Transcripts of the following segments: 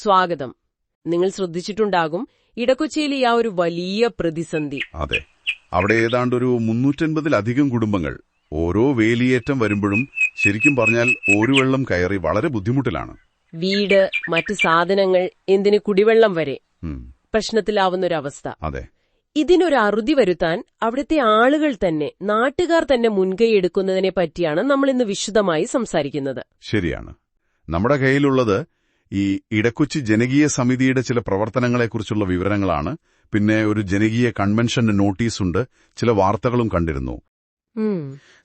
സ്വാഗതം. നിങ്ങൾ ശ്രദ്ധിച്ചിട്ടുണ്ടാകും ഇടക്കൊച്ചിയിലെ ആ ഒരു വലിയ പ്രതിസന്ധി. അതെ, അവിടെ ഏതാണ്ടൊരു 350-ലധികം കുടുംബങ്ങൾ ഓരോ വേലിയേറ്റം വരുമ്പോഴും ശരിക്കും പറഞ്ഞാൽ ഒരു വെള്ളം കയറി വളരെ ബുദ്ധിമുട്ടിലാണ്. വീട്, മറ്റ് സാധനങ്ങൾ, എന്തിന് കുടിവെള്ളം വരെ പ്രശ്നത്തിലാവുന്നൊരവസ്ഥ. അതെ, ഇതിനൊരു അറുതി വരുത്താൻ അവിടുത്തെ ആളുകൾ തന്നെ, നാട്ടുകാർ തന്നെ മുൻകൈ എടുക്കുന്നതിനെ പറ്റിയാണ് നമ്മൾ ഇന്ന് വിശദമായി സംസാരിക്കുന്നത്. ശരിയാണ്. നമ്മുടെ കയ്യിലുള്ളത് ഈ ഇടക്കൊച്ചി ജനകീയ സമിതിയുടെ ചില പ്രവർത്തനങ്ങളെക്കുറിച്ചുള്ള വിവരങ്ങളാണ്. പിന്നെ ഒരു ജനകീയ കൺവെൻഷന്റെ നോട്ടീസുണ്ട്, ചില വാർത്തകളും കണ്ടിരുന്നു.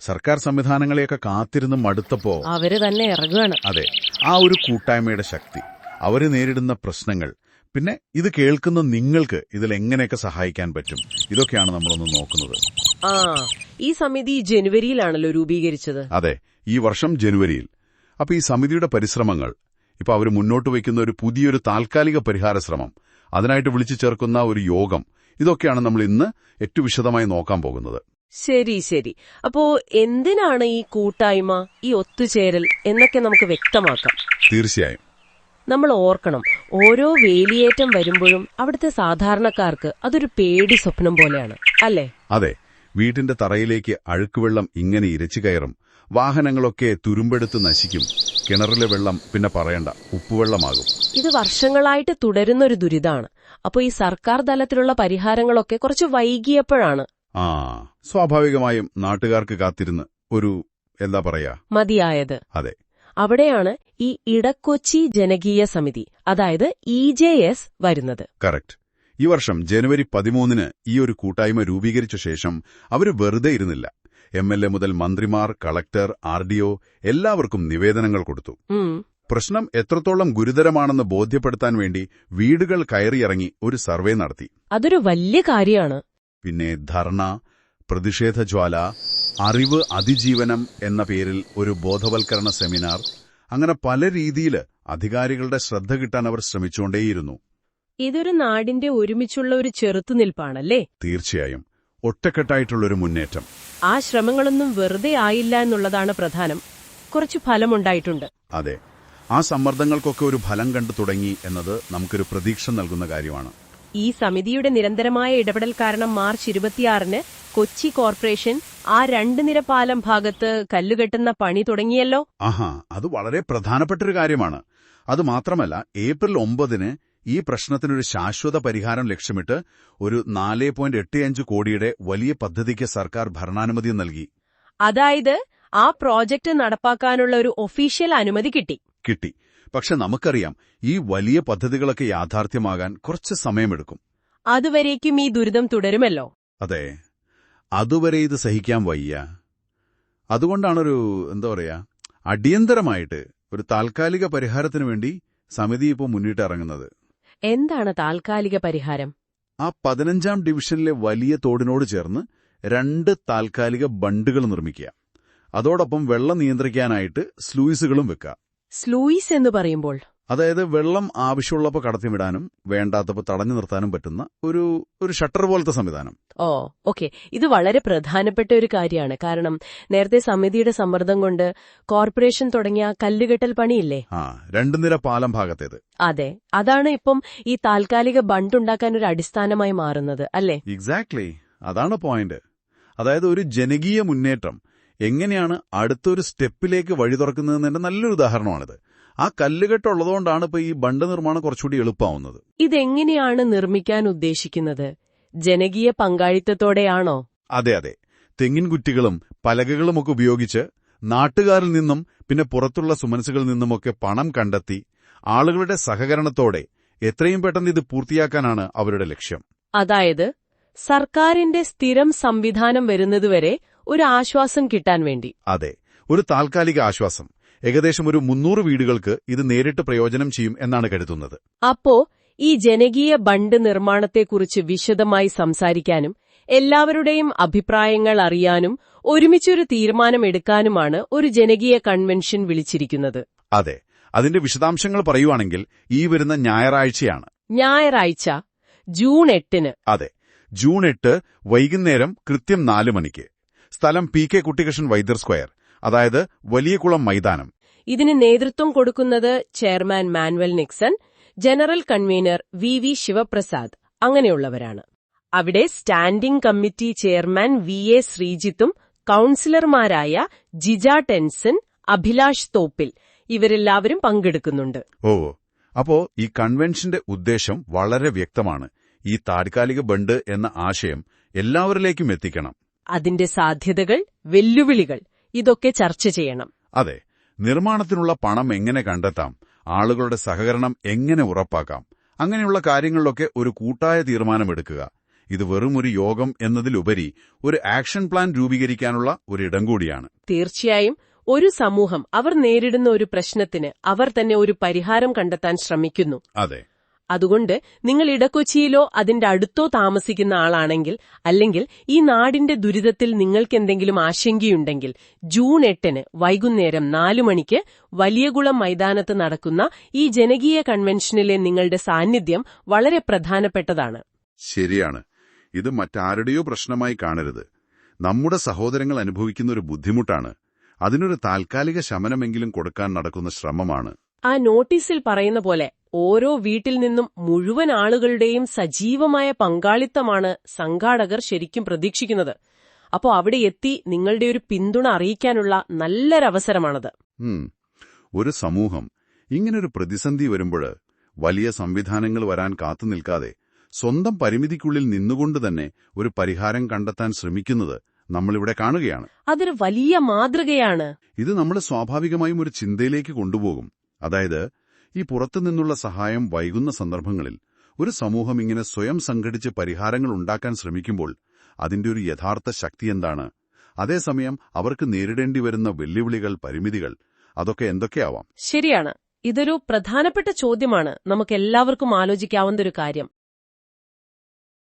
സർക്കാർ സംവിധാനങ്ങളെയൊക്കെ കാത്തിരുന്ന് മടുത്തപ്പോ അവര് തന്നെ ഇറങ്ങുകയാണ്. അതെ, ആ ഒരു കൂട്ടായ്മയുടെ ശക്തി, അവര് നേരിടുന്ന പ്രശ്നങ്ങൾ, പിന്നെ ഇത് കേൾക്കുന്ന നിങ്ങൾക്ക് ഇതിൽ എങ്ങനെയൊക്കെ സഹായിക്കാൻ പറ്റും, ഇതൊക്കെയാണ് നമ്മളൊന്ന് നോക്കുന്നത്. ഈ സമിതി ജനുവരിയിലാണല്ലോ രൂപീകരിച്ചത്. അതെ, ഈ വർഷം ജനുവരിയിൽ. അപ്പൊ ഈ സമിതിയുടെ പരിശ്രമങ്ങൾ, ഇപ്പൊ അവർ മുന്നോട്ട് വയ്ക്കുന്ന ഒരു പുതിയൊരു താൽക്കാലിക പരിഹാര ശ്രമം, അതിനായിട്ട് വിളിച്ചു ചേർക്കുന്ന ഒരു യോഗം, ഇതൊക്കെയാണ് നമ്മൾ ഇന്ന് ഏറ്റവും വിശദമായി നോക്കാൻ പോകുന്നത്. ശരി. അപ്പോ എന്തിനാണ് ഈ കൂട്ടായ്മ, ഈ ഒത്തുചേരൽ എന്നൊക്കെ നമുക്ക് വ്യക്തമാക്കാം. തീർച്ചയായും നമ്മൾ ഓർക്കണം, ഓരോ വേലിയേറ്റം വരുമ്പോഴും അവിടുത്തെ സാധാരണക്കാർക്ക് അതൊരു പേടി സ്വപ്നം പോലെയാണ്, അല്ലേ? അതെ, വീട്ടിന്റെ തറയിലേക്ക് അഴുക്കുവെള്ളം ഇങ്ങനെ ഇരച്ചു കയറും, വാഹനങ്ങളൊക്കെ തുരുമ്പെടുത്ത് നശിക്കും, കിണറിലെ വെള്ളം പിന്നെ പറയണ്ട, ഉപ്പുവെള്ളമാകും. ഇത് വർഷങ്ങളായിട്ട് തുടരുന്നൊരു ദുരിതമാണ്. അപ്പൊ ഈ സർക്കാർ തലത്തിലുള്ള പരിഹാരങ്ങളൊക്കെ കുറച്ച് വൈകിയപ്പോഴാണ് സ്വാഭാവികമായും നാട്ടുകാർക്ക് കാത്തിരുന്ന് ഒരു എന്താ പറയാ മതിയായത്. അതെ, അവിടെയാണ് ഈ ഇടക്കൊച്ചി ജനകീയ സമിതി, അതായത് EJS വരുന്നത്. കറക്റ്റ്. ഈ വർഷം ജനുവരി 13 ഈ ഒരു കൂട്ടായ്മ രൂപീകരിച്ച ശേഷം അവര് വെറുതെ ഇരുന്നില്ല. MLA മുതൽ മന്ത്രിമാർ, കളക്ടർ, RDO എല്ലാവർക്കും നിവേദനങ്ങൾ കൊടുത്തു. പ്രശ്നം എത്രത്തോളം ഗുരുതരമാണെന്ന് ബോധ്യപ്പെടുത്താൻ വേണ്ടി വീടുകൾ കയറിയിറങ്ങി ഒരു സർവേ നടത്തി. അതൊരു വലിയ കാര്യമാണ്. പിന്നെ ധർണ, പ്രതിഷേധ ജ്വാല, അറിവ് അതിജീവനം എന്ന പേരിൽ ഒരു ബോധവൽക്കരണ സെമിനാർ, അങ്ങനെ പല രീതിയിൽ അധികാരികളുടെ ശ്രദ്ധ കിട്ടാൻ അവർ ശ്രമിച്ചുകൊണ്ടേയിരുന്നു. ഇതൊരു നാടിന്റെ ഒരുമിച്ചുള്ള ഒരു ചെറുത്തുനിൽപ്പാണല്ലേ? തീർച്ചയായും, ഒറ്റക്കെട്ടായിട്ടുള്ളൊരു മുന്നേറ്റം. ആ ശ്രമങ്ങളൊന്നും വെറുതെ ആയില്ല എന്നുള്ളതാണ് പ്രധാനം. കുറച്ചു ഫലമുണ്ടായിട്ടുണ്ട്. അതെ, ആ സമ്മർദ്ദങ്ങൾക്കൊക്കെ ഒരു ഫലം കണ്ടു തുടങ്ങി എന്നത് നമുക്കൊരു പ്രതീക്ഷ നൽകുന്ന കാര്യമാണ്. ഈ സമിതിയുടെ നിരന്തരമായ ഇടപെടൽ കാരണം മാർച്ച് 26 കൊച്ചി കോർപ്പറേഷൻ ആ 2 നിര പാലം ഭാഗത്ത് കല്ലുകെട്ടുന്ന പണി തുടങ്ങിയല്ലോ. അത് വളരെ പ്രധാനപ്പെട്ടൊരു കാര്യമാണ്. അതുമാത്രമല്ല, ഏപ്രിൽ 9 ഈ പ്രശ്നത്തിനൊരു ശാശ്വത പരിഹാരം ലക്ഷ്യമിട്ട് ഒരു 4.85 കോടിയുടെ വലിയ പദ്ധതിക്ക് സർക്കാർ ഭരണാനുമതി നൽകി. അതായത് ആ പ്രോജക്റ്റ് നടപ്പാക്കാനുള്ള ഒരു ഒഫീഷ്യൽ അനുമതി കിട്ടി. പക്ഷെ നമുക്കറിയാം, ഈ വലിയ പദ്ധതികളൊക്കെ യാഥാർത്ഥ്യമാകാൻ കുറച്ച് സമയമെടുക്കും. അതുവരേക്കും ഈ ദുരിതം തുടരുമല്ലോ. അതെ, അതുവരെ ഇത് സഹിക്കാൻ വയ്യ. അതുകൊണ്ടാണൊരു അടിയന്തരമായിട്ട് ഒരു താൽക്കാലിക പരിഹാരത്തിനു വേണ്ടി സമിതി ഇപ്പോൾ മുന്നിട്ട് ഇറങ്ങുന്നത്. എന്താണ് താൽക്കാലിക പരിഹാരം? ആ 15ാം ഡിവിഷനിലെ വലിയ തോടിനോട് ചേർന്ന് 2 താൽക്കാലിക ബണ്ടുകൾ നിർമ്മിക്കുക. അതോടൊപ്പം വെള്ളം നിയന്ത്രിക്കാനായിട്ട് സ്ലൂയിസുകളും വെക്കുക. സ്ലൂയിസ് എന്ന് പറയുമ്പോൾ അതായത് വെള്ളം ആവശ്യമുള്ളപ്പോൾ കടത്തിവിടാനും വേണ്ടാത്തപ്പോൾ തടഞ്ഞു നിർത്താനും പറ്റുന്ന ഒരു ഷട്ടർ പോലത്തെ സംവിധാനം. ഓക്കെ. ഇത് വളരെ പ്രധാനപ്പെട്ട ഒരു കാര്യമാണ്. കാരണം നേരത്തെ സമിതിയുടെ സമ്മർദ്ദം കൊണ്ട് കോർപ്പറേഷൻ തുടങ്ങിയ കല്ലുകെട്ടൽ പണിയില്ലേ, 2 നിര പാലം ഭാഗത്തേത്. അതെ, അതാണ് ഇപ്പം ഈ താൽക്കാലിക ബണ്ടുണ്ടാക്കാൻ ഒരു അടിസ്ഥാനമായി മാറുന്നത്, അല്ലേ? എക്സാക്ട്ലി, അതാണ് പോയിന്റ്. അതായത് ഒരു ജനകീയ മുന്നേറ്റം എങ്ങനെയാണ് അടുത്തൊരു സ്റ്റെപ്പിലേക്ക് വഴി തുറക്കുന്നതിന്റെ നല്ലൊരു ഉദാഹരണമാണിത്. ആ കല്ലുകെട്ടുള്ളതുകൊണ്ടാണ് ഇപ്പൊ ഈ ബണ്ട് നിർമ്മാണം കുറച്ചുകൂടി എളുപ്പമാവുന്നത്. ഇതെങ്ങനെയാണ് നിർമ്മിക്കാൻ ഉദ്ദേശിക്കുന്നത്? ജനകീയ പങ്കാളിത്തത്തോടെയാണോ? അതെ, തെങ്ങിൻ കുറ്റികളും പലകകളുമൊക്കെ ഉപയോഗിച്ച് നാട്ടുകാരിൽ നിന്നും പിന്നെ പുറത്തുള്ള സുമനസുകളിൽ നിന്നുമൊക്കെ പണം കണ്ടെത്തി ആളുകളുടെ സഹകരണത്തോടെ എത്രയും പെട്ടെന്ന് ഇത് പൂർത്തിയാക്കാനാണ് അവരുടെ ലക്ഷ്യം. അതായത് സർക്കാരിന്റെ സ്ഥിരം സംവിധാനം വരുന്നതുവരെ ഒരു ആശ്വാസം കിട്ടാൻ വേണ്ടി. അതെ, ഒരു താൽക്കാലിക ആശ്വാസം. ഏകദേശം ഒരു 300 വീടുകൾക്ക് ഇത് നേരിട്ട് പ്രയോജനം ചെയ്യും എന്നാണ് കരുതുന്നത്. അപ്പോ ഈ ജനകീയ ബണ്ട് നിർമ്മാണത്തെക്കുറിച്ച് വിശദമായി സംസാരിക്കാനും എല്ലാവരുടെയും അഭിപ്രായങ്ങൾ അറിയാനും ഒരുമിച്ചൊരു തീരുമാനമെടുക്കാനുമാണ് ഒരു ജനകീയ കൺവെൻഷൻ വിളിച്ചിരിക്കുന്നത്. അതെ, അതിന്റെ വിശദാംശങ്ങൾ പറയുവാണെങ്കിൽ ഈ വരുന്ന ഞായറാഴ്ചയാണ്. ഞായറാഴ്ച ജൂൺ 8. അതെ, ജൂൺ 8 വൈകുന്നേരം കൃത്യം 4 മണിക്ക്. സ്ഥലം PK കുട്ടിക്കൃഷ്ണൻ വൈദ്യർ സ്ക്വയർ, അതായത് വലിയകുളം മൈതാനം. ഇതിന് നേതൃത്വം കൊടുക്കുന്നത് chairman Manuel Nixon, general convener V Sivaprasad അങ്ങനെയുള്ളവരാണ്. അവിടെ സ്റ്റാൻഡിംഗ് കമ്മിറ്റി ചെയർമാൻ എ ശ്രീജിത്തും കൌൺസിലർമാരായ ജിജ ടെൻസൺ, അഭിലാഷ് തോപ്പിൽ ഇവരെല്ലാവരും പങ്കെടുക്കുന്നുണ്ട്. ഓ, അപ്പോ ഈ കൺവെൻഷന്റെ ഉദ്ദേശം വളരെ വ്യക്തമാണ്. ഈ താൽക്കാലിക ബണ്ട് എന്ന ആശയം എല്ലാവരിലേക്കും എത്തിക്കണം. അതിന്റെ സാധ്യതകൾ, വെല്ലുവിളികൾ ഇതൊക്കെ ചർച്ച ചെയ്യണം. അതെ, നിർമ്മാണത്തിനുള്ള പണം എങ്ങനെ കണ്ടെത്താം, ആളുകളുടെ സഹകരണം എങ്ങനെ ഉറപ്പാക്കാം, അങ്ങനെയുള്ള കാര്യങ്ങളിലൊക്കെ ഒരു കൂട്ടായ തീരുമാനമെടുക്കുക. ഇത് വെറുമൊരു യോഗം എന്നതിലുപരി ഒരു ആക്ഷൻ പ്ലാൻ രൂപീകരിക്കാനുള്ള ഒരിടം കൂടിയാണ്. തീർച്ചയായും ഒരു സമൂഹം അവർ നേരിടുന്ന ഒരു പ്രശ്നത്തിന് അവർ തന്നെ ഒരു പരിഹാരം കണ്ടെത്താൻ ശ്രമിക്കുന്നു. അതെ. അതുകൊണ്ട് നിങ്ങൾ ഇടക്കൊച്ചിയിലോ അതിന്റെ അടുത്തോ താമസിക്കുന്ന ആളാണെങ്കിൽ, അല്ലെങ്കിൽ ഈ നാടിന്റെ ദുരിതത്തിൽ നിങ്ങൾക്കെന്തെങ്കിലും ആശങ്കയുണ്ടെങ്കിൽ, ജൂൺ 8 വൈകുന്നേരം 4 മണിക്ക് വലിയകുളം മൈതാനത്ത് നടക്കുന്ന ഈ ജനകീയ കൺവെൻഷനിലെ നിങ്ങളുടെ സാന്നിധ്യം വളരെ പ്രധാനപ്പെട്ടതാണ്. ശരിയാണ്. ഇത് മറ്റാരുടെയോ പ്രശ്നമായി കാണരുത്. നമ്മുടെ സഹോദരങ്ങൾ അനുഭവിക്കുന്ന ഒരു ബുദ്ധിമുട്ടാണ്. അതിനൊരു താൽക്കാലിക ശമനമെങ്കിലും കൊടുക്കാൻ നടക്കുന്ന ശ്രമമാണ്. ആ നോട്ടീസിൽ പറയുന്ന പോലെ ഓരോ വീട്ടിൽ നിന്നും മുഴുവൻ ആളുകളുടെയും സജീവമായ പങ്കാളിത്തമാണ് സംഘാടകർ ശരിക്കും പ്രതീക്ഷിക്കുന്നത്. അപ്പോൾ അവിടെ എത്തി നിങ്ങളുടെ ഒരു പിന്തുണ അറിയിക്കാനുള്ള നല്ലൊരവസരമാണത്. ഒരു സമൂഹം ഇങ്ങനൊരു പ്രതിസന്ധി വരുമ്പോൾ വലിയ സംവിധാനങ്ങൾ വരാൻ കാത്തുനിൽക്കാതെ സ്വന്തം പരിമിതിക്കുള്ളിൽ നിന്നുകൊണ്ട് തന്നെ ഒരു പരിഹാരം കണ്ടെത്താൻ ശ്രമിക്കുന്നത് നമ്മളിവിടെ കാണുകയാണ്. അതൊരു വലിയ മാതൃകയാണ്. ഇത് നമ്മളെ സ്വാഭാവികമായും ഒരു ചിന്തയിലേക്ക് കൊണ്ടുപോകും. അതായത്, ഈ പുറത്തുനിന്നുള്ള സഹായം വൈകുന്ന സന്ദർഭങ്ങളിൽ ഒരു സമൂഹം ഇങ്ങനെ സ്വയം സംഘടിച്ച് പരിഹാരങ്ങൾ ഉണ്ടാക്കാൻ ശ്രമിക്കുമ്പോൾ അതിന്റെ ഒരു യഥാർത്ഥ ശക്തി എന്താണ്? അതേസമയം അവർക്ക് നേരിടേണ്ടി വരുന്ന വെല്ലുവിളികൾ, പരിമിതികൾ അതൊക്കെ എന്തൊക്കെയാവാം? ശരിയാണ്. ഇതൊരു പ്രധാനപ്പെട്ട ചോദ്യമാണ്. നമുക്കെല്ലാവർക്കും ആലോചിക്കാവുന്ന ഒരു കാര്യം.